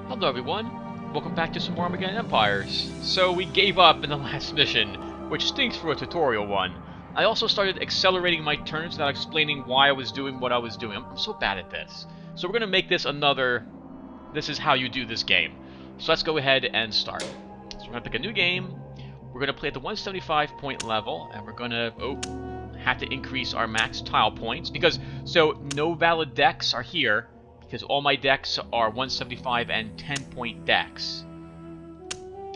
Hello everyone, welcome back to some more Armageddon Empires. So we gave up in the last mission, which stinks for a tutorial one. I also started accelerating my turns without explaining why I was doing what I was doing. I'm so bad at this. So we're going to make this another, this is how you do this game. So let's go ahead and start. So we're going to pick a new game, we're going to play at the 175 point level, and we're going to have to increase our max tile points, because, so no valid decks are here, because all my decks are 175 and 10 point decks.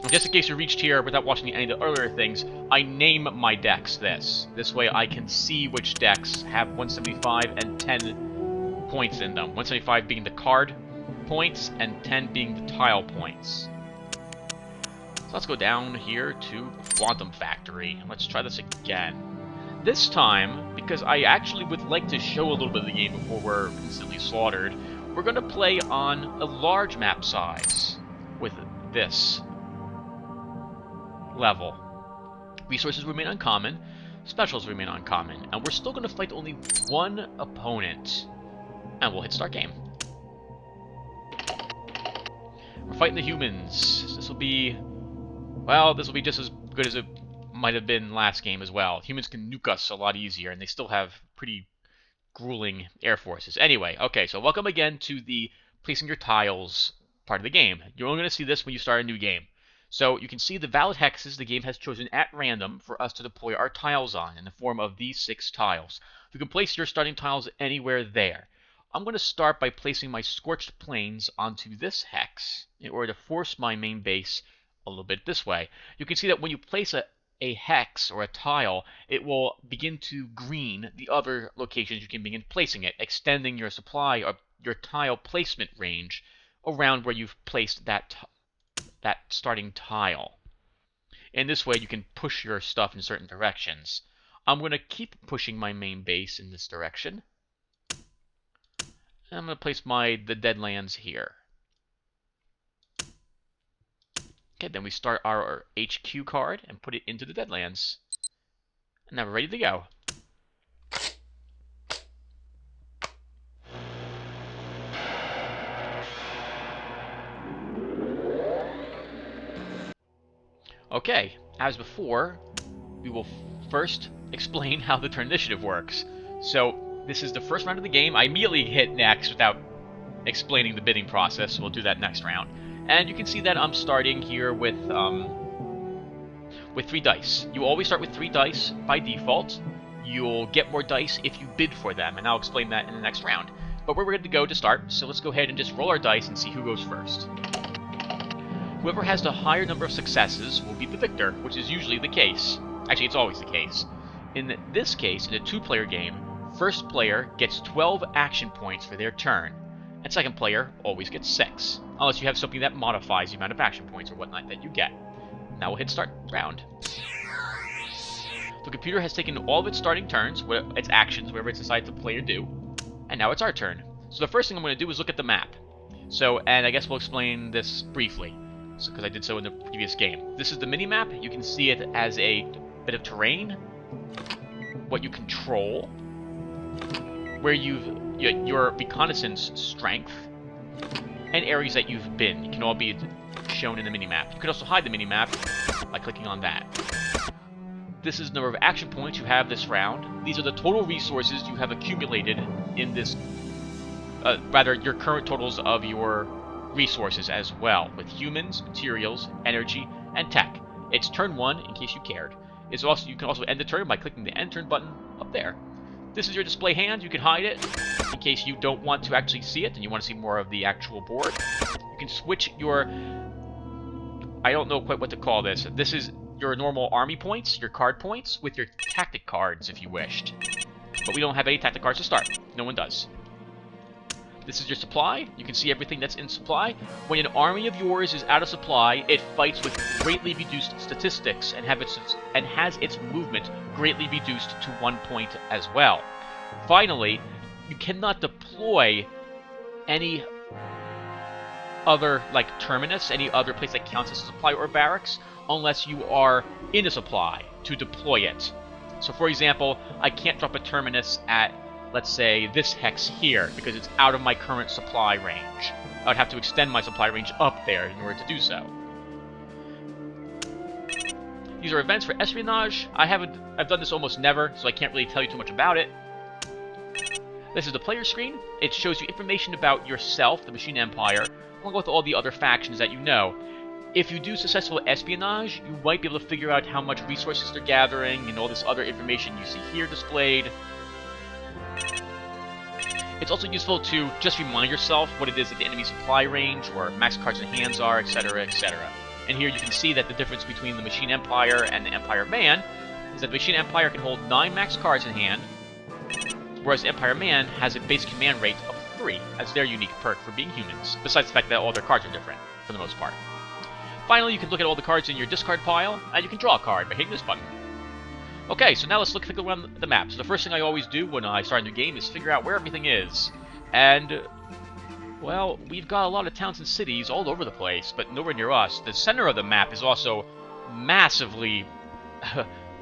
Just in case you reached here without watching any of the earlier things, I name my decks this. This way I can see which decks have 175 and 10 points in them. 175 being the card points and 10 being the tile points. So let's go down here to Quantum Factory. Let's try this again. This time, because I actually would like to show a little bit of the game before we're instantly slaughtered, we're going to play on a large map size with this level. Resources remain uncommon, specials remain uncommon, and we're still going to fight only one opponent. And we'll hit start game. We're fighting the humans. This will be, well, this will be just as good as it might have been last game as well. Humans can nuke us a lot easier, and they still have pretty grueling air forces. Anyway, okay, so welcome again to the placing your tiles part of the game. You're only going to see this when you start a new game. So you can see the valid hexes the game has chosen at random for us to deploy our tiles on in the form of these 6 tiles. You can place your starting tiles anywhere there. I'm going to start by placing my scorched plains onto this hex in order to force my main base a little bit this way. You can see that when you place a hex or a tile, it will begin to green the other locations you can begin placing it, extending your supply or your tile placement range around where you've placed that starting tile. In this way, you can push your stuff in certain directions. I'm going to keep pushing my main base in this direction. And I'm going to place the Deadlands here. Okay, then we start our HQ card and put it into the Deadlands. And now we're ready to go. Okay, as before, we will first explain how the turn initiative works. So, this is the first round of the game. I immediately hit next without explaining the bidding process, so we'll do that next round. And you can see that I'm starting here with 3 dice. You always start with 3 dice by default. You'll get more dice if you bid for them, and I'll explain that in the next round. But we're ready to go to start, so let's go ahead and just roll our dice and see who goes first. Whoever has the higher number of successes will be the victor, which is usually the case. Actually, it's always the case. In this case, in a 2-player game, first player gets 12 action points for their turn, and second player always gets 6, unless you have something that modifies the amount of action points or whatnot that you get. Now we'll hit start round. The computer has taken all of its starting turns, its actions, whatever it's decided to play or do, and now it's our turn. So the first thing I'm going to do is look at the map. So, and I guess we'll explain this briefly, because I did so in the previous game. This is the mini-map. You can see it as a bit of terrain, what you control, where your reconnaissance strength, and areas that you've been. It can all be shown in the minimap. You can also hide the minimap by clicking on that. This is the number of action points you have this round. These are the total resources you have accumulated in this, rather, your current totals of your resources as well, with humans, materials, energy, and tech. It's turn 1, in case you cared. You can also end the turn by clicking the end turn button up there. This is your display hand. You can hide it in case you don't want to actually see it and you want to see more of the actual board. You can switch your, I don't know quite what to call this. This is your normal army points, your card points, with your tactic cards if you wished. But we don't have any tactic cards to start. No one does. This is your supply. You can see everything that's in supply. When an army of yours is out of supply, it fights with greatly reduced statistics and has its movement greatly reduced to 1 point as well. Finally, you cannot deploy any other, like Terminus, any other place that counts as a supply or barracks, unless you are in a supply to deploy it. So for example, I can't drop a Terminus at let's say, this hex here, because it's out of my current supply range. I would have to extend my supply range up there in order to do so. These are events for espionage. I've done this almost never, so I can't really tell you too much about it. This is the player screen. It shows you information about yourself, the Machine Empire, along with all the other factions that you know. If you do successful espionage, you might be able to figure out how much resources they're gathering and all this other information you see here displayed. It's also useful to just remind yourself what it is that the enemy supply range or max cards in hands are, etc., etc. And here you can see that the difference between the Machine Empire and the Empire Man is that the Machine Empire can hold 9 max cards in hand, whereas the Empire Man has a base command rate of 3 as their unique perk for being humans, besides the fact that all their cards are different, for the most part. Finally, you can look at all the cards in your discard pile, and you can draw a card by hitting this button. Okay, so now let's take a look around the map. So the first thing I always do when I start a new game is figure out where everything is. And, well, we've got a lot of towns and cities all over the place, but nowhere near us. The center of the map is also massively...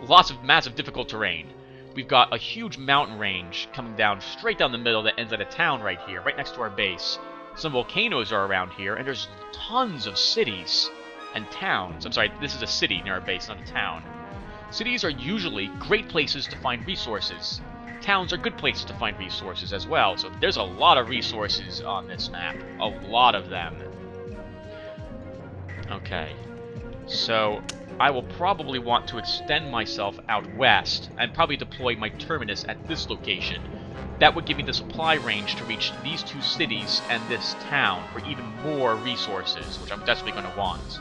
lots of massive difficult terrain. We've got a huge mountain range coming down straight down the middle that ends at a town right here, right next to our base. Some volcanoes are around here, and there's tons of cities and towns. I'm sorry, this is a city near our base, not a town. Cities are usually great places to find resources. Towns are good places to find resources as well, so there's a lot of resources on this map. A lot of them. Okay, so I will probably want to extend myself out west and probably deploy my terminus at this location. That would give me the supply range to reach these 2 cities and this town for even more resources, which I'm desperately going to want.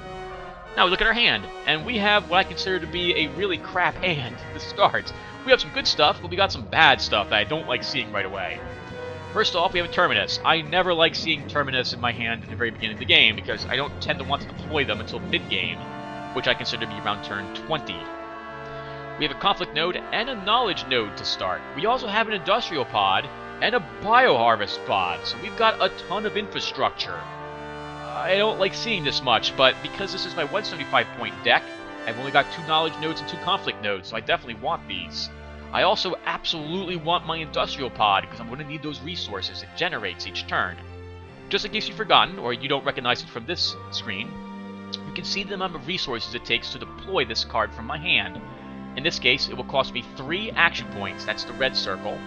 Now we look at our hand, and we have what I consider to be a really crap hand to start. We have some good stuff, but we got some bad stuff that I don't like seeing right away. First off, we have a Terminus. I never like seeing Terminus in my hand at the very beginning of the game, because I don't tend to want to deploy them until mid-game, which I consider to be around turn 20. We have a Conflict Node and a Knowledge Node to start. We also have an Industrial Pod and a Bioharvest Pod, so we've got a ton of infrastructure. I don't like seeing this much, but because this is my 175-point deck, I've only got 2 Knowledge Nodes and 2 Conflict Nodes, so I definitely want these. I also absolutely want my Industrial Pod, because I'm going to need those resources it generates each turn. Just in case you've forgotten, or you don't recognize it from this screen, you can see the amount of resources it takes to deploy this card from my hand. In this case, it will cost me 3 action points, that's the red circle,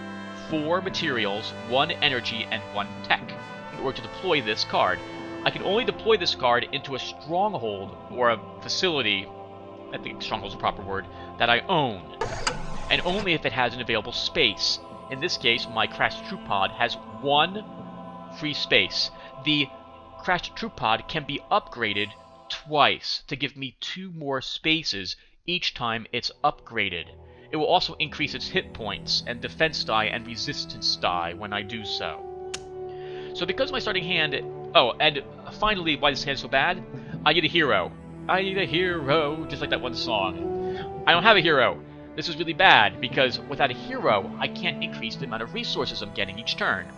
4 materials, 1 energy, and 1 tech, in order to deploy this card. I can only deploy this card into a stronghold, or a facility, I think stronghold is a proper word, that I own, and only if it has an available space. In this case, my Crashed Troop Pod has 1 free space. The Crashed Troop Pod can be upgraded twice to give me 2 more spaces each time it's upgraded. It will also increase its hit points and defense die and resistance die when I do so. So because my starting hand... Oh, and finally, why this hand is so bad? I need a hero. I need a hero, just like that one song. I don't have a hero. This is really bad, because without a hero, I can't increase the amount of resources I'm getting each turn.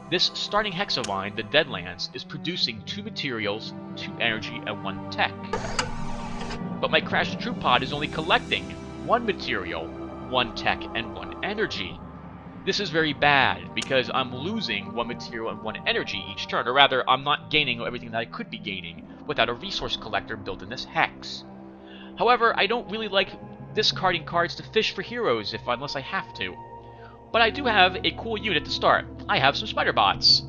This starting Hexaline, the Deadlands, is producing 2 materials, 2 energy, and 1 tech. But my Crashed Troop Pod is only collecting 1 material, 1 tech, and 1 energy. This is very bad, because I'm losing 1 material and 1 energy each turn, or rather, I'm not gaining everything that I could be gaining without a resource collector built in this hex. However, I don't really like discarding cards to fish for heroes unless I have to. But I do have a cool unit to start. I have some Spider Bots.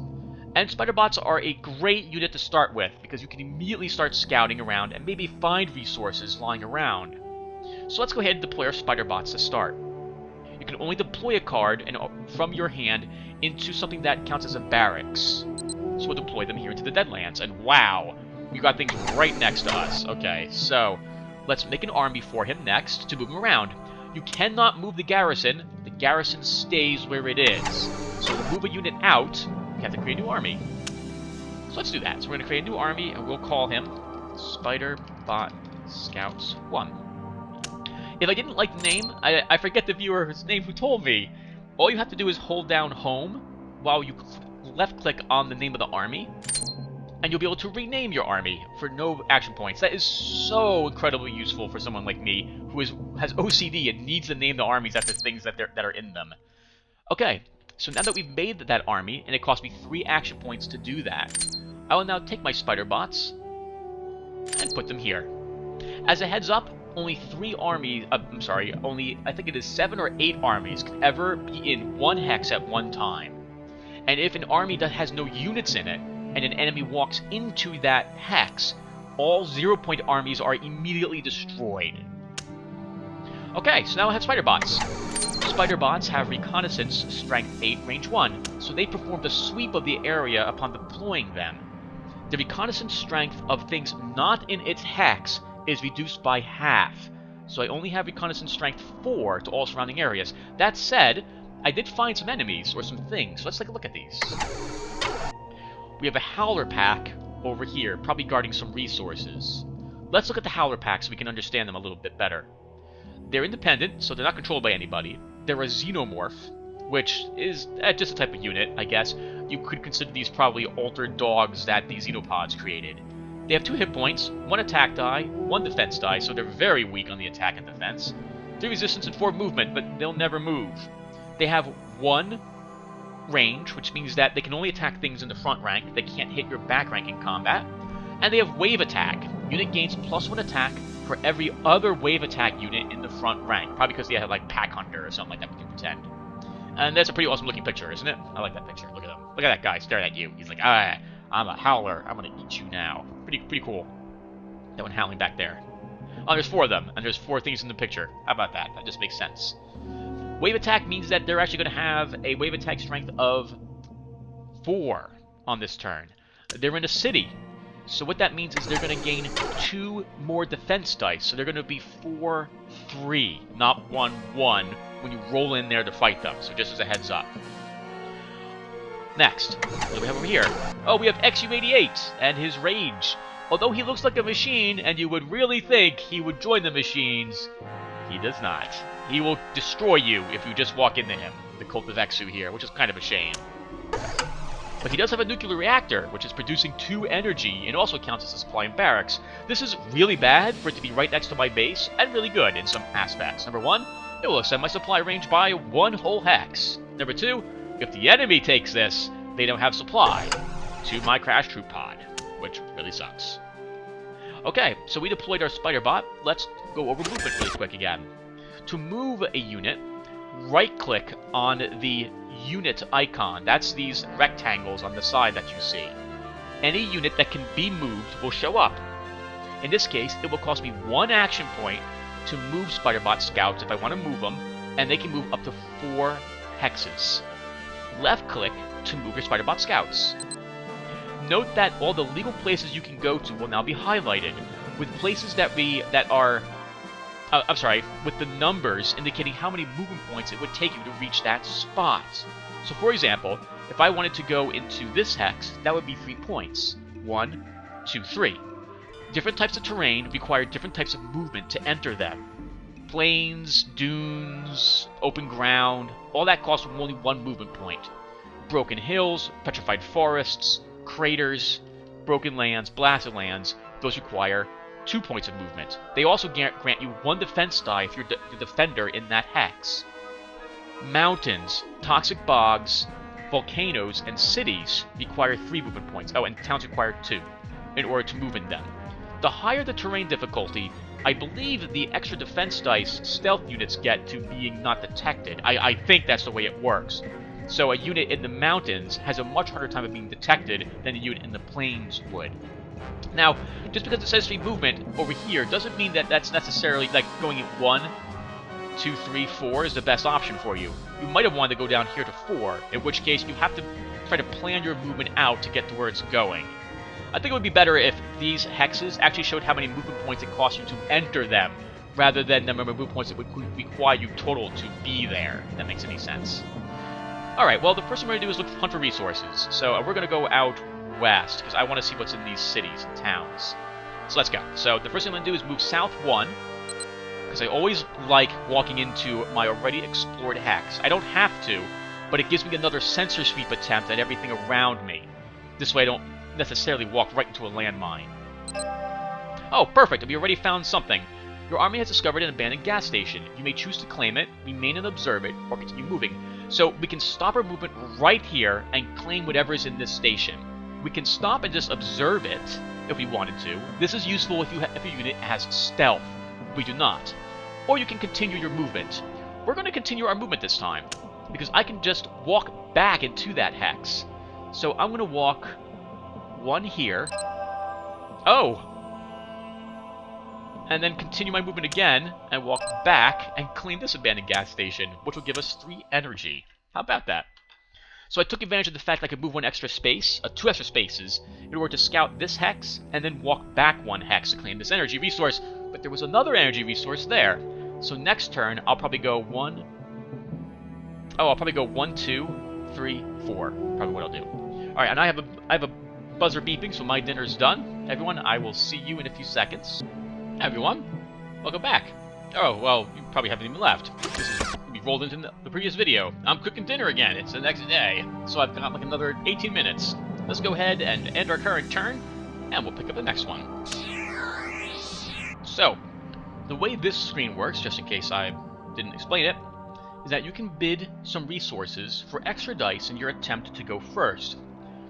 And Spider Bots are a great unit to start with, because you can immediately start scouting around and maybe find resources lying around. So let's go ahead and deploy our Spider Bots to start. You can only deploy a card from your hand into something that counts as a barracks. So we'll deploy them here into the Deadlands, and wow, we got things right next to us. Okay, so let's make an army for him next to move him around. You cannot move the garrison stays where it is. So to move a unit out, you have to create a new army. So let's do that. So we're going to create a new army, and we'll call him Spider Bot Scouts 1. If I didn't like the name, I forget the viewer's name who told me. All you have to do is hold down home while you left-click on the name of the army, and you'll be able to rename your army for no action points. That is so incredibly useful for someone like me who has OCD and needs to name the armies after things that are in them. Okay, So now that we've made that army, and it cost me 3 action points to do that, I will now take my spider bots and put them here. As a heads up, only 3 armies, only, I think it is 7 or 8 armies can ever be in one hex at one time. And if an army that has no units in it, and an enemy walks into that hex, all 0-point armies are immediately destroyed. Okay, so now I have spider bots. Spider bots have reconnaissance, strength 8, range 1, so they perform the sweep of the area upon deploying them. The reconnaissance strength of things not in its hex is reduced by half, so I only have reconnaissance strength 4 to all surrounding areas. That said, I did find some enemies, or some things, so let's take a look at these. We have a Howler Pack over here, probably guarding some resources. Let's look at the Howler Pack so we can understand them a little bit better. They're independent, so they're not controlled by anybody. They're a Xenomorph, which is just a type of unit, I guess. You could consider these probably altered dogs that the Xenopods created. They have 2 hit points, 1 attack die, 1 defense die, so they're very weak on the attack and defense. 3 resistance and 4 movement, but they'll never move. They have 1 range, which means that they can only attack things in the front rank. They can't hit your back rank in combat. And they have wave attack. Unit gains +1 attack for every other wave attack unit in the front rank. Probably because they have like Pack Hunter or something like that we can pretend. And that's a pretty awesome looking picture, isn't it? I like that picture. Look at him. Look at that guy staring at you. He's like, I'm a howler. I'm gonna eat you now. Pretty cool. That one howling back there. Oh, there's 4 of them, and there's 4 things in the picture. How about that? That just makes sense. Wave attack means that they're actually going to have a wave attack strength of 4 on this turn. They're in a city, so what that means is they're going to gain 2 more defense dice, so they're going to be 4-3, not 1-1 when you roll in there to fight them, so just as a heads up. Next, what do we have over here? Oh, we have XU-88 and his rage. Although he looks like a machine, and you would really think he would join the machines, he does not. He will destroy you if you just walk into him, the Cult of Exu here, which is kind of a shame. But he does have a nuclear reactor, which is producing 2 energy, and also counts as a supply in barracks. This is really bad for it to be right next to my base, and really good in some aspects. Number 1, it will extend my supply range by 1 whole hex. Number 2, if the enemy takes this, they don't have supply to my Crash Troop pod, which really sucks. Okay, so we deployed our spider bot. Let's go over movement really quick again. To move a unit, right-click on the unit icon. That's these rectangles on the side that you see. Any unit that can be moved will show up. In this case, it will cost me 1 action point to move Spiderbot Scouts if I want to move them, and they can move up to 4 hexes. Left-click to move your Spiderbot Scouts. Note that all the legal places you can go to will now be highlighted, with places with the numbers indicating how many movement points it would take you to reach that spot. So for example, if I wanted to go into this hex, that would be 3 points. 1, 2, 3. Different types of terrain require different types of movement to enter them. Plains, dunes, open ground, all that costs only 1 movement point. Broken hills, petrified forests, craters, broken lands, blasted lands, those require 2 points of movement. They also grant you 1 defense die if you're the defender in that hex. Mountains, toxic bogs, volcanoes, and cities require 3 movement points. Oh, and towns require 2 in order to move in them. The higher the terrain difficulty, I believe the extra defense dice stealth units get to being not detected. I think that's the way it works. So a unit in the mountains has a much harder time of being detected than a unit in the plains would. Now, just because it says 3 movement over here doesn't mean that that's necessarily like going at 1, 2, 3, 4 is the best option for you. You might have wanted to go down here to 4, in which case you have to try to plan your movement out to get to where it's going. I think it would be better if these hexes actually showed how many movement points it costs you to enter them, rather than the number of movement points it would require you total to be there, if that makes any sense. Alright, well, the first thing we're going to do is hunt for resources. So we're going to go out west, because I want to see what's in these cities and towns. So let's go. So the first thing I'm going to do is move south 1, because I always like walking into my already explored hex. I don't have to, but it gives me another sensor sweep attempt at everything around me. This way I don't necessarily walk right into a landmine. Oh, perfect! We already found something. Your army has discovered an abandoned gas station. You may choose to claim it, remain and observe it, or continue moving. So we can stop our movement right here and claim whatever is in this station. We can stop and just observe it if we wanted to. This is useful if your unit has stealth. We do not. Or you can continue your movement. We're going to continue our movement this time, because I can just walk back into that hex. So I'm going to walk one here. Oh! And then continue my movement again, and walk back and claim this abandoned gas station, which will give us 3 energy. How about that? So I took advantage of the fact that I could move 2 extra spaces, in order to scout this hex, and then walk back 1 hex to claim this energy resource. But there was another energy resource there. So next turn, I'll probably go 1... Oh, I'll probably go 1, 2, 3, 4. Probably what I'll do. Alright, and I have a buzzer beeping, so my dinner's done. Everyone, I will see you in a few seconds. Everyone, welcome back. Oh, well, you probably haven't even left. We rolled into the previous video. I'm cooking dinner again. It's the next day. So I've got like another 18 minutes. Let's go ahead and end our current turn, and we'll pick up the next one. So, the way this screen works, just in case I didn't explain it, is that you can bid some resources for extra dice in your attempt to go first.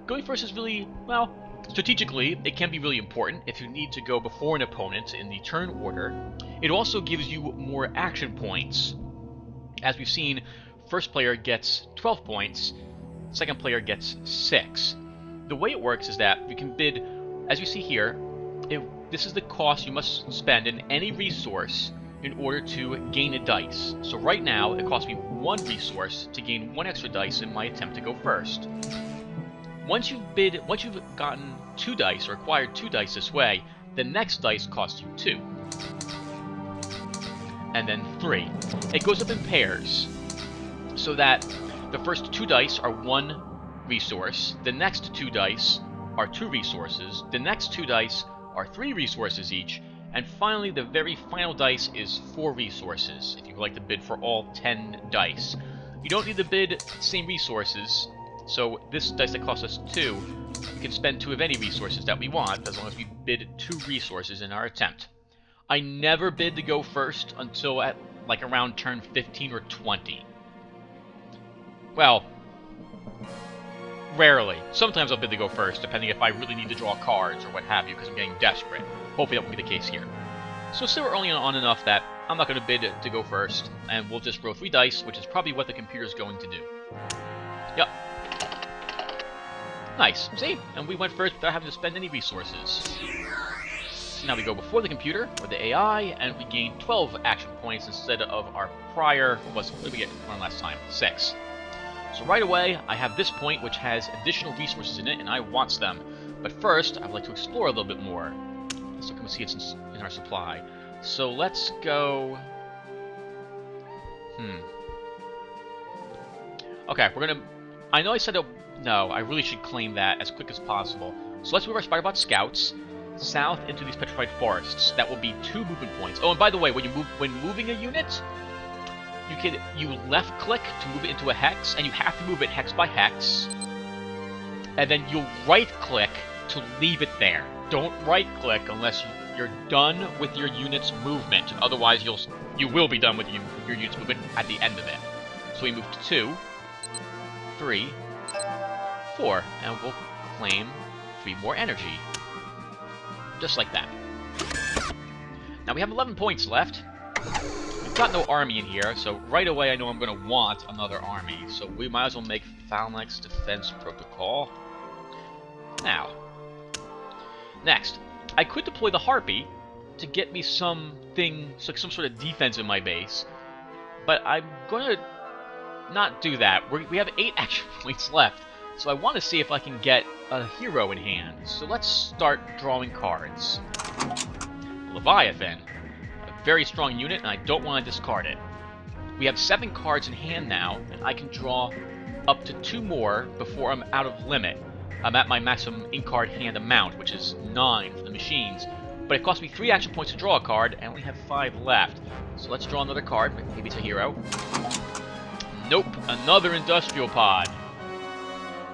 Going first is really, well, strategically, it can be really important if you need to go before an opponent in the turn order. It also gives you more action points. As we've seen, first player gets 12 points, second player gets 6. The way it works is that you can bid, as you see here, this is the cost you must spend in any resource in order to gain a dice. So right now, it costs me 1 resource to gain 1 extra dice in my attempt to go first. Once you've gotten 2 dice or acquired 2 dice this way, the next dice costs you 2. And then 3. It goes up in pairs, so that the first 2 dice are 1 resource, the next 2 dice are 2 resources, the next 2 dice are 3 resources each, and finally the very final dice is 4 resources, if you would like to bid for all 10 dice. You don't need to bid same resources. So this dice that costs us 2, we can spend 2 of any resources that we want, as long as we bid 2 resources in our attempt. I never bid to go first until at like around turn 15 or 20. Well, rarely. Sometimes I'll bid to go first, depending if I really need to draw cards or what have you, because I'm getting desperate. Hopefully that won't be the case here. So still early on enough that I'm not going to bid to go first, and we'll just roll 3 dice, which is probably what the computer's going to do. Yep. Nice. See? And we went first without having to spend any resources. So now we go before the computer, or the AI, and we gain 12 action points instead of our prior, what did we get one last time? 6. So right away, I have this point which has additional resources in it, and I want them. But first, I'd like to explore a little bit more. Let's look and see it's in our supply. So let's go... Okay, we're gonna... I know I said... No, I really should claim that as quick as possible. So let's move our Spiderbot Scouts south into these petrified forests. That will be 2 movement points. Oh, and by the way, when moving a unit, you left click to move it into a hex, and you have to move it hex by hex. And then you'll right click to leave it there. Don't right click unless you're done with your unit's movement. Otherwise, you will be done with your unit's movement at the end of it. So we move to 2, 3, 4, and we'll claim 3 more energy. Just like that. Now we have 11 points left. We've got no army in here, so right away I know I'm going to want another army. So we might as well make Phalanx Defense Protocol. Now, next, I could deploy the Harpy to get me some sort of defense in my base, but I'm going to not do that. We have 8 action points left. So I want to see if I can get a hero in hand. So let's start drawing cards. Leviathan. A very strong unit, and I don't want to discard it. We have 7 cards in hand now, and I can draw up to 2 more before I'm out of limit. I'm at my maximum in-card hand amount, which is 9 for the machines. But it cost me 3 action points to draw a card, and I only have 5 left. So let's draw another card. Maybe it's a hero. Nope, another industrial pod.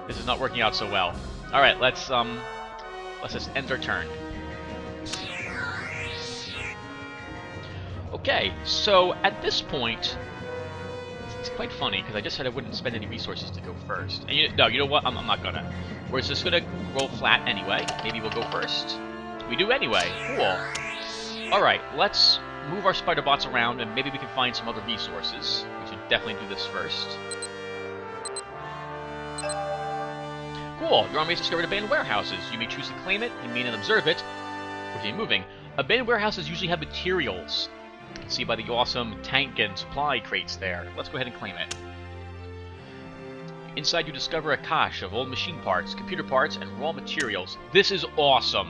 This is not working out so well. All right, let's just end our turn. Okay, so at this point, it's quite funny because I just said I wouldn't spend any resources to go first. And you know what? I'm not gonna. We're just gonna roll flat anyway. Maybe we'll go first. We do anyway. Cool. All right, let's move our spider bots around and maybe we can find some other resources. We should definitely do this first. Cool. Your army has discovered abandoned warehouses. You may choose to claim it, you may not observe it, or keep moving. Abandoned warehouses usually have materials. You can see by the awesome tank and supply crates there. Let's go ahead and claim it. Inside you discover a cache of old machine parts, computer parts, and raw materials. This is awesome,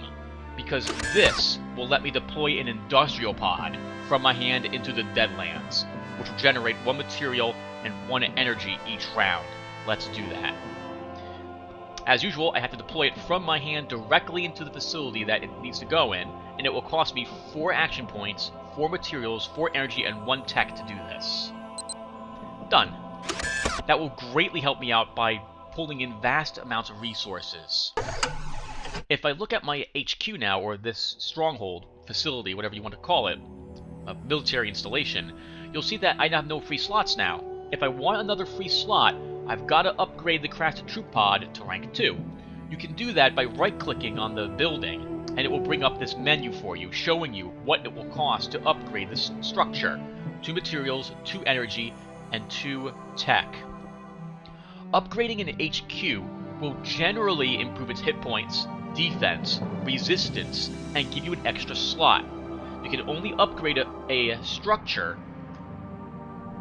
because this will let me deploy an industrial pod from my hand into the Deadlands, which will generate 1 material and 1 energy each round. Let's do that. As usual, I have to deploy it from my hand directly into the facility that it needs to go in, and it will cost me 4 action points, 4 materials, 4 energy, and 1 tech to do this. Done. That will greatly help me out by pulling in vast amounts of resources. If I look at my HQ now, or this stronghold, facility, whatever you want to call it, a military installation, you'll see that I have no free slots now. If I want another free slot, I've got to upgrade the crafted troop pod to rank 2. You can do that by right-clicking on the building, and it will bring up this menu for you, showing you what it will cost to upgrade this structure. 2 materials, 2 energy, and 2 tech. Upgrading an HQ will generally improve its hit points, defense, resistance, and give you an extra slot. You can only upgrade a structure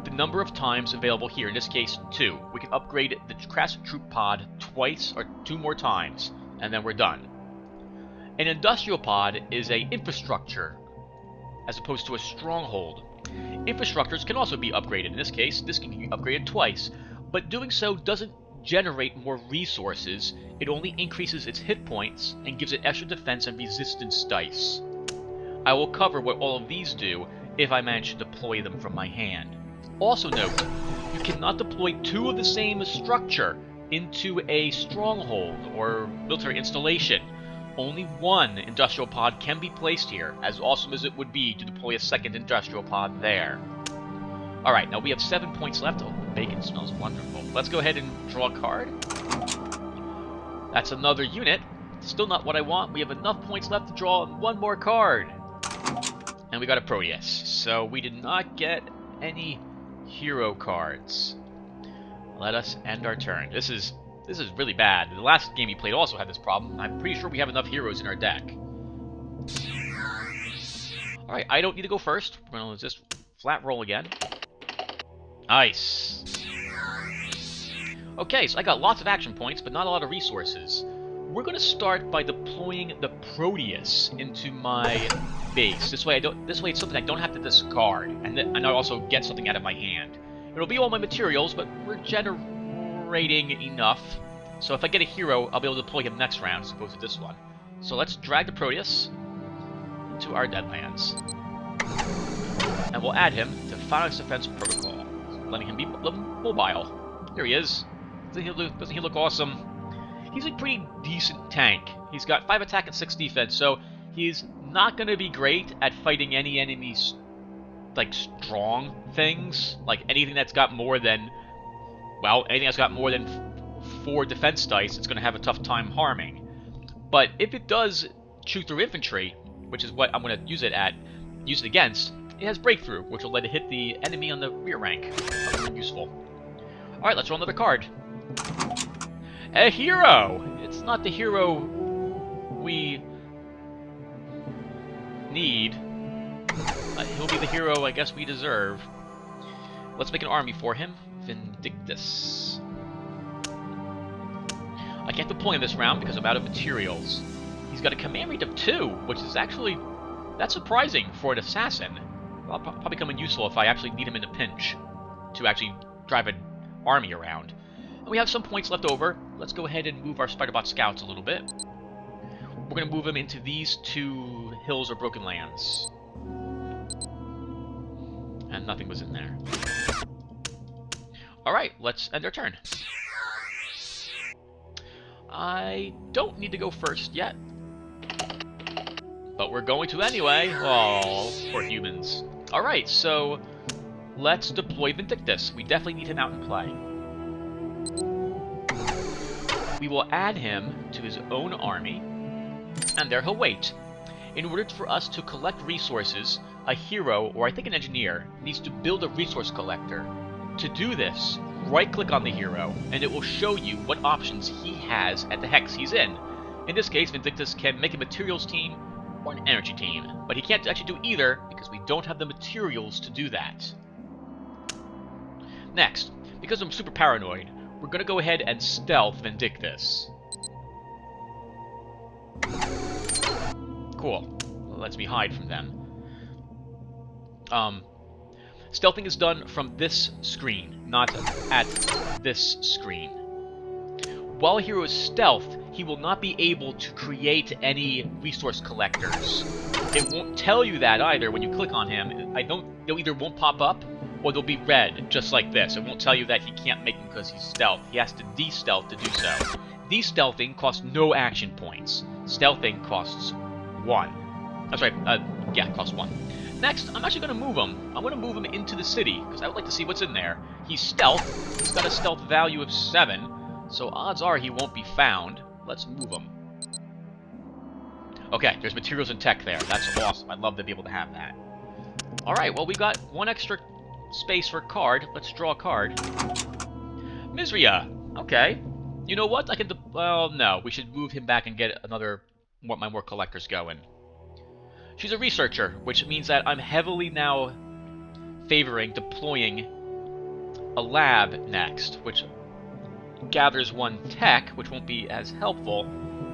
the number of times available here, in this case 2. We can upgrade the crafted troop pod twice or 2 more times, and then we're done. An industrial pod is a infrastructure as opposed to a stronghold. Infrastructures can also be upgraded. In this case, this can be upgraded twice, but doing so doesn't generate more resources. It only increases its hit points and gives it extra defense and resistance dice. I will cover what all of these do if I manage to deploy them from my hand. Also note, you cannot deploy 2 of the same structure into a stronghold or military installation. Only 1 industrial pod can be placed here, as awesome as it would be to deploy a 2nd industrial pod there. Alright, now we have 7 points left. Oh, the bacon smells wonderful. Let's go ahead and draw a card. That's another unit. Still not what I want. We have enough points left to draw 1 more card. And we got a Proteus. So we did not get any hero cards. Let us end our turn. This is really bad. The last game we played also had this problem. I'm pretty sure we have enough heroes in our deck. Alright, I don't need to go first. We're going to just flat roll again. Nice. Okay, so I got lots of action points, but not a lot of resources. We're going to start by deploying the Proteus into my base. This way it's something I don't have to discard, and I also get something out of my hand. It'll be all my materials, but we're generating enough. So if I get a hero, I'll be able to deploy him next round as opposed to this one. So let's drag the Proteus into our Deadlands. And we'll add him to Phalanx Defense Protocol, letting him be mobile. Here he is. Doesn't he look awesome? He's a pretty decent tank. He's got 5 attack and 6 defense, so he's not going to be great at fighting any enemies, like strong things, like anything that's got more than, well, anything that's got more than 4 defense dice, it's going to have a tough time harming. But if it does shoot through infantry, which is what I'm going to use it against, it has breakthrough, which will let it hit the enemy on the rear rank. That's useful. Alright, let's roll another card. A hero! It's not the hero we need. He'll be the hero I guess we deserve. Let's make an army for him. Vindictus. I can't deploy him this round because I'm out of materials. He's got a command rate of 2, which is actually... that's surprising for an assassin. I'll probably come in useful if I actually need him in a pinch to actually drive an army around. And we have some points left over. Let's go ahead and move our Spider-Bot scouts a little bit. We're going to move them into these 2 hills or broken lands. And nothing was in there. Alright, let's end our turn. I don't need to go first yet. But we're going to anyway. Oh, poor humans. Alright, so let's deploy Vindictus. We definitely need him out in play. We will add him to his own army, and there he'll wait. In order for us to collect resources, a hero, or I think an engineer, needs to build a resource collector. To do this, right-click on the hero, and it will show you what options he has at the hex he's in. In this case, Vindictus can make a materials team or an energy team, but he can't actually do either because we don't have the materials to do that. Next, because I'm super paranoid, we're going to go ahead and stealth Vindictus. Cool. Lets me hide from them. Stealthing is done from this screen, not at this screen. While a hero is stealth, he will not be able to create any resource collectors. It won't tell you that either when you click on him. They'll either won't pop up, or they'll be red, just like this. It won't tell you that he can't make them because he's stealth. He has to de-stealth to do so. De-stealthing costs no action points. Stealthing costs 1. That's right, yeah, costs 1. Next, I'm actually going to move him. I'm going to move him into the city, because I would like to see what's in there. He's stealth. He's got a stealth value of 7, so odds are he won't be found. Let's move him. Okay, there's materials and tech there. That's awesome. I'd love to be able to have that. Alright, well, we got 1 extra space for a card. Let's draw a card. Misera. Okay. You know what? I can... well, no. We should move him back and get another... my more collectors going. She's a researcher, which means that I'm heavily now favoring deploying a lab next, which gathers 1 tech, which won't be as helpful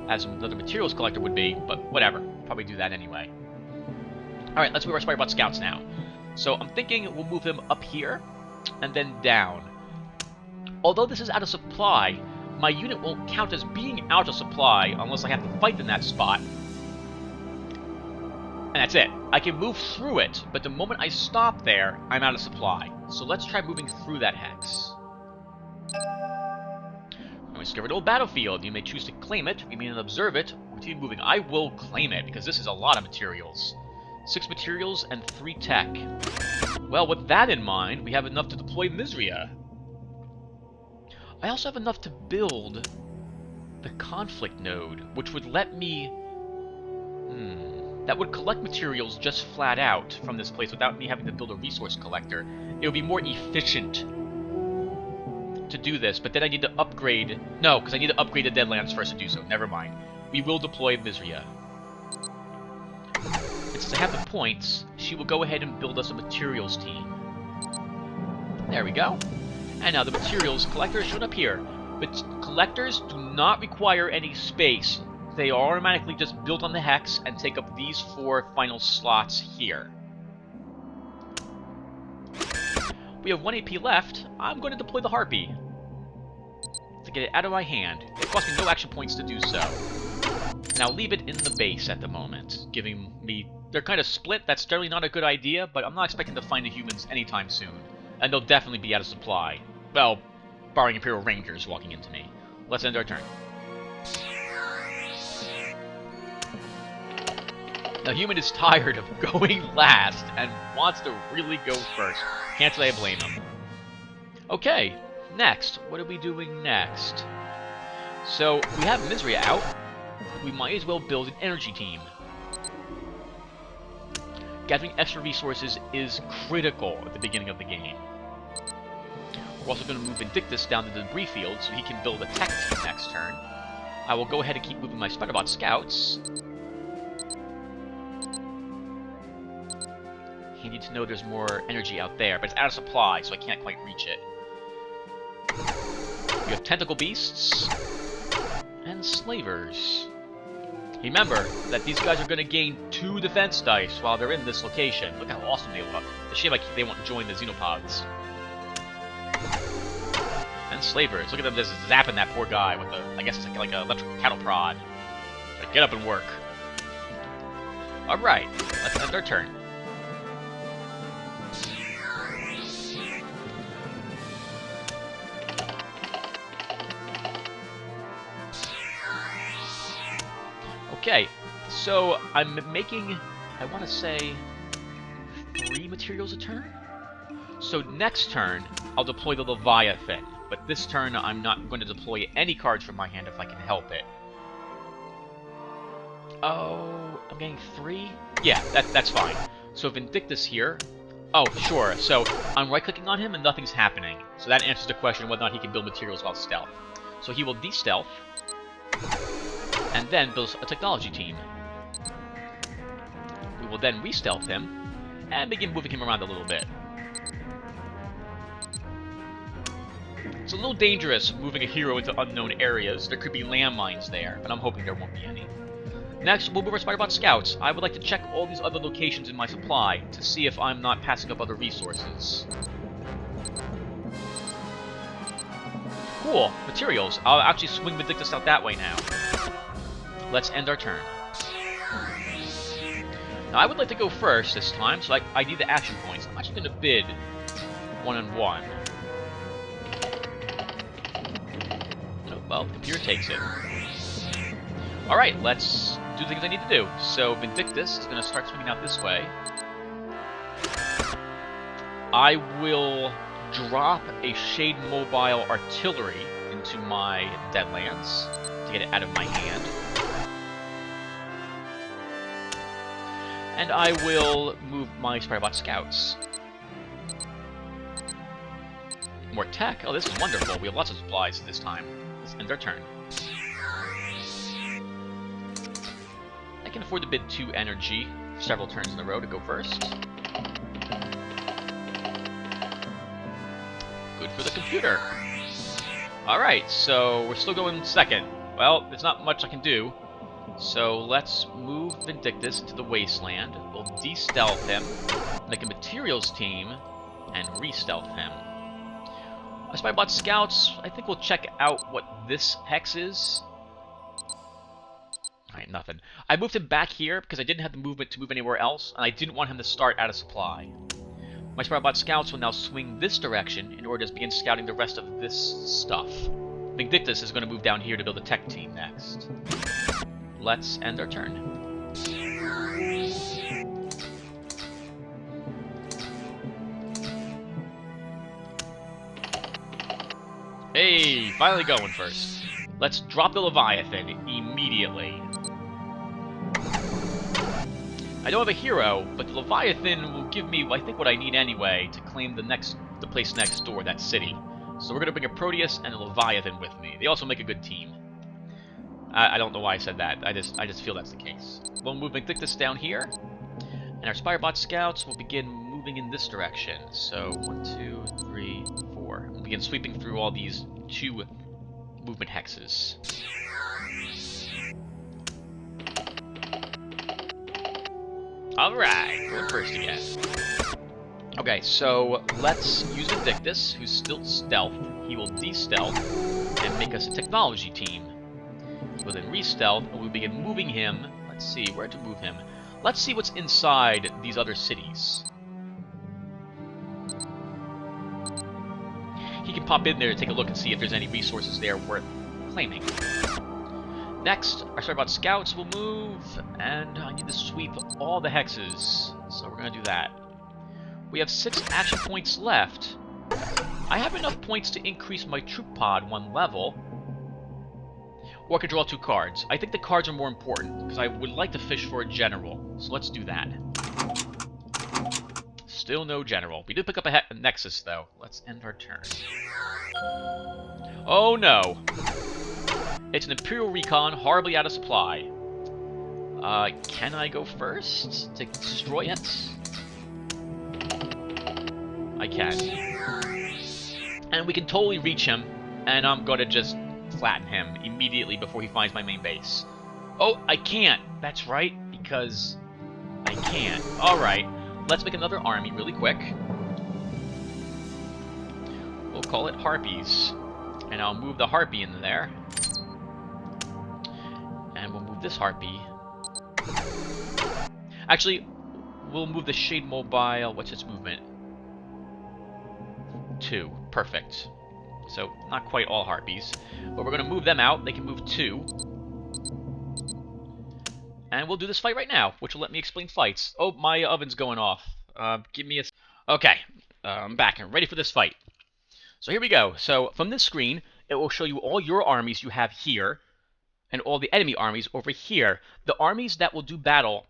as another materials collector would be, but whatever. Probably do that anyway. Alright, let's move our Spider-Bot scouts now. So I'm thinking we'll move him up here, and then down. Although this is out of supply, my unit won't count as being out of supply unless I have to fight in that spot. And that's it. I can move through it, but the moment I stop there, I'm out of supply. So let's try moving through that hex. When we discover an old battlefield, you may choose to claim it, you may not observe it, or continue moving. I will claim it, because this is a lot of materials. 6 materials and 3 tech. Well, with that in mind, we have enough to deploy Misera. I also have enough to build the conflict node, which would let me... that would collect materials just flat out from this place without me having to build a resource collector. It would be more efficient to do this, but then I need to upgrade... no, because I need to upgrade the Deadlands first to do so. Never mind. We will deploy Misera. And since I have the points, she will go ahead and build us a materials team. There we go. And now the materials collector is shown up here. But collectors do not require any space. They are automatically just built on the hex and take up these 4 final slots here. We have 1 AP left. I'm going to deploy the Harpy to get it out of my hand. It costs me no action points to do so. And I'll leave it in the base at the moment, giving me... they're kind of split. That's generally not a good idea, but I'm not expecting to find the humans anytime soon. And they'll definitely be out of supply. Well, barring Imperial Rangers walking into me. Let's end our turn. Now, human is tired of going last and wants to really go first. Can't say I blame him. Okay, next. What are we doing next? So, we have Misera out. We might as well build an energy team. Gathering extra resources is critical at the beginning of the game. We're also going to move Vindictus down to the debris field so he can build a tech team next turn. I will go ahead and keep moving my Spider-Bot scouts. You need to know there's more energy out there, but it's out of supply, so I can't quite reach it. We have Tentacle Beasts and Slavers. Remember that these guys are going to gain 2 defense dice while they're in this location. Look how awesome they look. It's a shame they won't join the Xenopods. And Slavers. Look at them just zapping that poor guy with a, I guess it's like an electrical cattle prod. Like, get up and work. Alright, let's end our turn. Okay, so I'm making, I want to say, 3 materials a turn? So next turn, I'll deploy the Leviathan. But this turn, I'm not going to deploy any cards from my hand if I can help it. Oh, I'm getting 3? Yeah, that's fine. So Vindictus here. Oh, sure. So I'm right-clicking on him and nothing's happening. So that answers the question whether or not he can build materials while stealth. So he will de-stealth, and then builds a technology team. We will then re-stealth him, and begin moving him around a little bit. It's a little dangerous moving a hero into unknown areas. There could be landmines there, but I'm hoping there won't be any. Next, we'll move our Spiderbot Scouts. I would like to check all these other locations in my supply to see if I'm not passing up other resources. Cool. Materials. I'll actually swing Vindictus out that way now. Let's end our turn. Now, I would like to go first this time, so I need the action points. I'm actually going to bid 1-on-1. Oh, well, the computer takes it. Alright, let's do the things I need to do. So, Vindictus is going to start swinging out this way. I will drop a Shade Mobile Artillery into my Deadlands to get it out of my hand. And I will move my Spiderbot Scouts. More tech? Oh, this is wonderful. We have lots of supplies this time. Let's end our turn. I can afford to bid 2 energy several turns in a row to go first. Good for the computer. Alright, so we're still going second. Well, there's not much I can do. So let's move Vindictus into the Wasteland. We'll de-stealth him, make a materials team, and re-stealth him. My Spiderbot Scouts, I think we'll check out what this hex is. Alright, nothing. I moved him back here because I didn't have the movement to move anywhere else, and I didn't want him to start out of supply. My Spiderbot Scouts will now swing this direction in order to begin scouting the rest of this stuff. Vindictus is going to move down here to build a tech team next. Let's end our turn. Hey, finally going first. Let's drop the Leviathan immediately. I don't have a hero, but the Leviathan will give me, I think, what I need anyway to claim the place next door, that city. So we're going to bring a Proteus and a Leviathan with me. They also make a good team. I don't know why I said that. I just feel that's the case. We'll move Vindictus down here, and our Spiderbot Scouts will begin moving in this direction. So 1, 2, 3, 4. We'll begin sweeping through all these 2 movement hexes. Alright, going first again. Okay, so let's use Vindictus, who's still stealth. He will de-stealth and make us a technology team. He will then re-stealth, and we'll begin moving him. Let's see, where to move him. Let's see what's inside these other cities. He can pop in there to take a look and see if there's any resources there worth claiming. Next, our Spiderbot Scouts will move, and I need to sweep all the hexes, so we're going to do that. We have 6 action points left. I have enough points to increase my troop pod 1 level, or I could draw 2 cards. I think the cards are more important, because I would like to fish for a general, so let's do that. Still no general. We did pick up a Nexus, though. Let's end our turn. Oh no! It's an Imperial Recon, horribly out of supply. Can I go first to destroy it? I can. And we can totally reach him, and I'm gonna just flatten him immediately before he finds my main base. Oh, I can't! That's right, because I can't. Alright, let's make another army really quick. We'll call it Harpies. And I'll move the Harpy in there. And we'll move this Harpy. Actually, we'll move the Shade Mobile. What's its movement? 2. Perfect. So, not quite all Harpies. But we're going to move them out. They can move 2. And we'll do this fight right now, which will let me explain fights. Oh, my oven's going off. Give me a... Okay, I'm back and ready for this fight. So here we go. So from this screen, it will show you all your armies you have here, and all the enemy armies over here. The armies that will do battle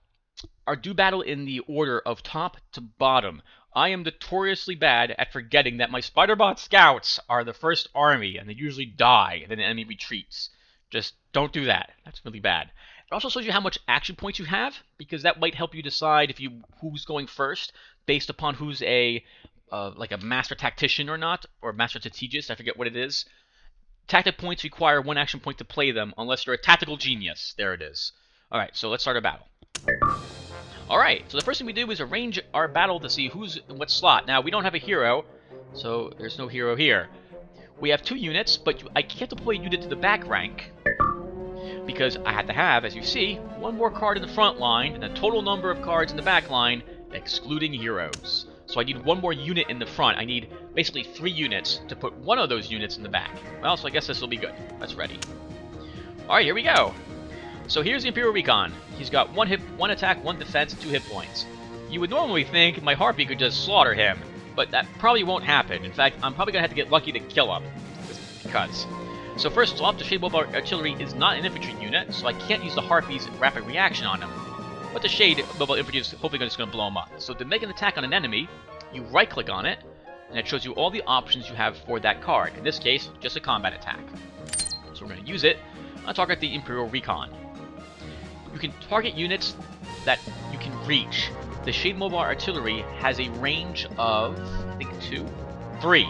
are do battle in the order of top to bottom. I am notoriously bad at forgetting that my Spider-Bot scouts are the first army, and they usually die, and then the enemy retreats. Just don't do that. That's really bad. It also shows you how much action points you have, because that might help you decide who's going first, based upon who's like a master tactician or not, or master strategist, I forget what it is. Tactic points require 1 action point to play them, unless you're a tactical genius. There it is. Alright, so let's start our battle. Alright, so the first thing we do is arrange our battle to see who's in what slot. Now, we don't have a hero, so there's no hero here. We have 2 units, but I can't deploy a unit to the back rank, because I have to have, as you see, 1 more card in the front line, and a total number of cards in the back line, excluding heroes. So I need 1 more unit in the front. I need basically 3 units to put 1 of those units in the back. Well, so I guess this will be good. That's ready. Alright, here we go. So here's the Imperial Recon. He's got 1 hit, 1 attack, 1 defense, and 2 hit points. You would normally think my Harpy could just slaughter him, but that probably won't happen. In fact, I'm probably going to have to get lucky to kill him. Just because. So first off, the Shade Mobile Artillery is not an infantry unit, so I can't use the Harpy's rapid reaction on him. But the Shade Mobile Infantry is hopefully just going to blow him up. So to make an attack on an enemy, you right-click on it, and it shows you all the options you have for that card. In this case, just a combat attack. So we're going to use it. I'll target the Imperial Recon. You can target units that you can reach. The Shade Mobile Artillery has a range of, I think, 2? 3.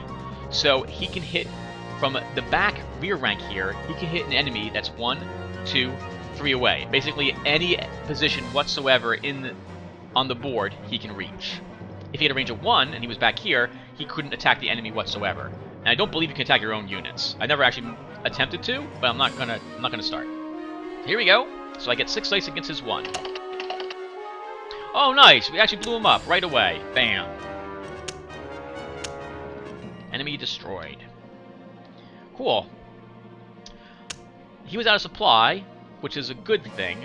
So he can hit from the back rear rank here, he can hit an enemy that's 1, 2, 3 away. Basically, any position whatsoever on the board, he can reach. If he had a range of 1 and he was back here, he couldn't attack the enemy whatsoever. And I don't believe you can attack your own units. I never actually attempted to, but I'm not gonna start. Here we go. So I get 6 dice against his 1. Oh, nice! We actually blew him up right away. Bam. Enemy destroyed. Cool. He was out of supply, which is a good thing,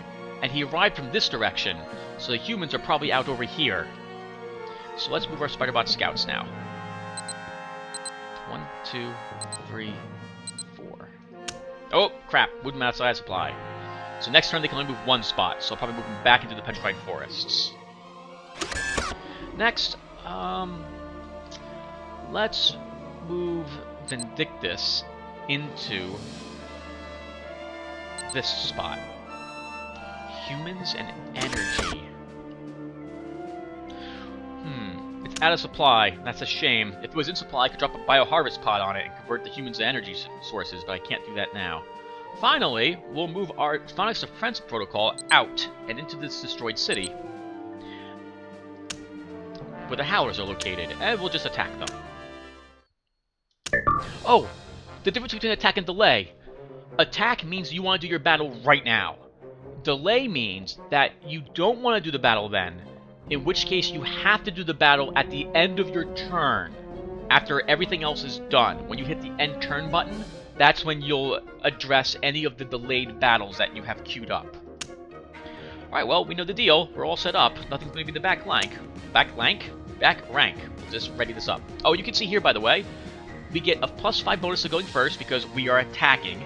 and he arrived from this direction, so the humans are probably out over here. So let's move our Spider-Bot scouts now. 1, 2, 3, 4. Oh, crap. Moved them outside of supply. So next turn they can only move 1 spot, so I'll probably move them back into the Petrified Forests. Next, let's move Vindictus into this spot. Humans and energy. It's out of supply. That's a shame. If it was in supply, I could drop a bioharvest pod on it and convert the humans to energy sources, but I can't do that now. Finally, we'll move our Phonics Defense Protocol out and into this destroyed city, where the Howlers are located, and we'll just attack them. Oh! The difference between attack and delay. Attack means you want to do your battle right now. Delay means that you don't want to do the battle then, in which case you have to do the battle at the end of your turn, after everything else is done. When you hit the end turn button, that's when you'll address any of the delayed battles that you have queued up. Alright, well, we know the deal. We're all set up. Nothing's going to be in the back rank. Back rank? We'll just ready this up. Oh, you can see here, by the way, we get a +5 bonus to going first because we are attacking.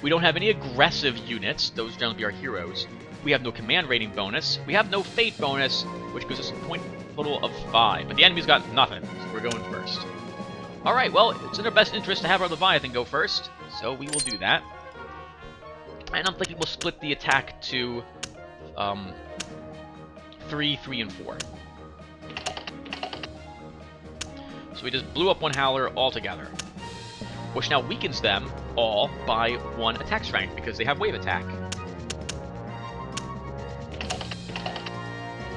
We don't have any aggressive units. Those generally be our heroes. We have no command rating bonus. We have no fate bonus, which gives us a point total of 5. But the enemy's got nothing, so we're going first. Alright, well, it's in our best interest to have our Leviathan go first, so we will do that. And I'm thinking we'll split the attack to 3, 3, and 4. So we just blew up 1 Howler altogether, which now weakens them all by 1 attack strength, because they have wave attack.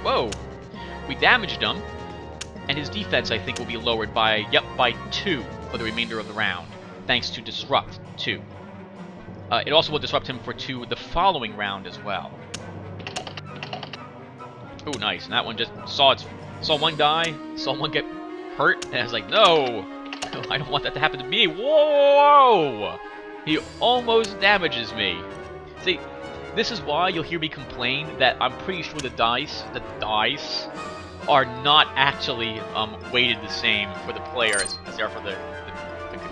Whoa! We damaged him, and his defense, I think, will be lowered by, by 2 for the remainder of the round, thanks to Disrupt 2. It also will disrupt him for 2 the following round as well. Oh, nice. And that one just saw 1 die, saw 1 get hurt, and I was like, no! I don't want that to happen to me. Whoa! He almost damages me. See, this is why you'll hear me complain that I'm pretty sure the dice are not actually weighted the same for the player as they are for the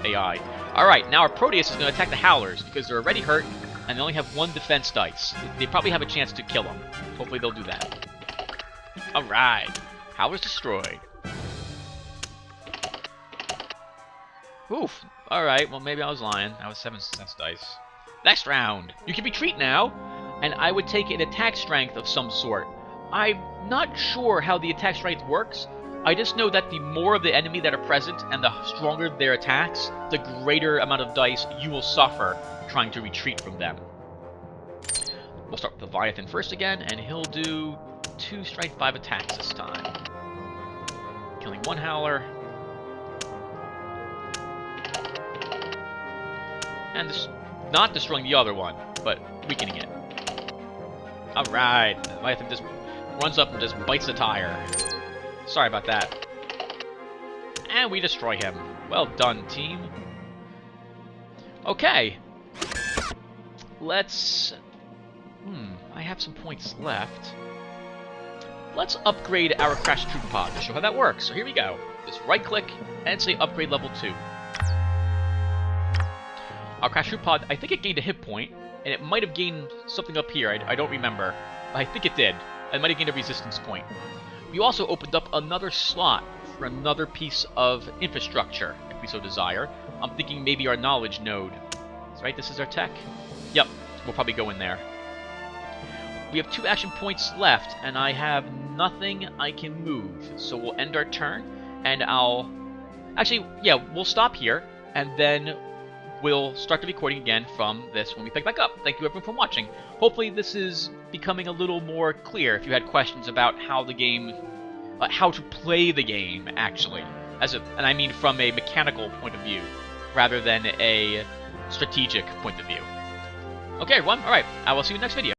AI. Alright, now our Proteus is going to attack the Howlers because they're already hurt and they only have 1 defense dice. They probably have a chance to kill them. Hopefully they'll do that. Alright, Howlers destroyed. Oof. Alright, well maybe I was lying. That was 7 success dice. Next round. You can retreat now, and I would take an attack strength of some sort. I'm not sure how the attack strength works. I just know that the more of the enemy that are present and the stronger their attacks, the greater amount of dice you will suffer trying to retreat from them. We'll start with Leviathan first again, and he'll do 2 strength 5 attacks this time. Killing 1 Howler. And not destroying the other one, but weakening it. Alright, Leviathan just runs up and just bites the tire. Sorry about that. And we destroy him. Well done, team. Okay. Let's... I have some points left. Let's upgrade our Crash Troop Pod to show how that works. So here we go. Just right-click and say Upgrade Level 2. Our Crash Troop Pod, I think it gained a hit point, and it might have gained something up here. I don't remember. I think it did. It might have gained a resistance point. We also opened up another slot for another piece of infrastructure, if we so desire. I'm thinking maybe our knowledge node. Right, this is our tech? Yep, we'll probably go in there. We have 2 action points left, and I have nothing I can move. So we'll end our turn, and I'll... Actually, yeah, we'll stop here, and then we'll start the recording again from this when we pick back up. Thank you everyone for watching. Hopefully this is becoming a little more clear if you had questions about how the game... how to play the game, actually. And I mean from a mechanical point of view, rather than a strategic point of view. Okay, everyone. Alright, I will see you in the next video.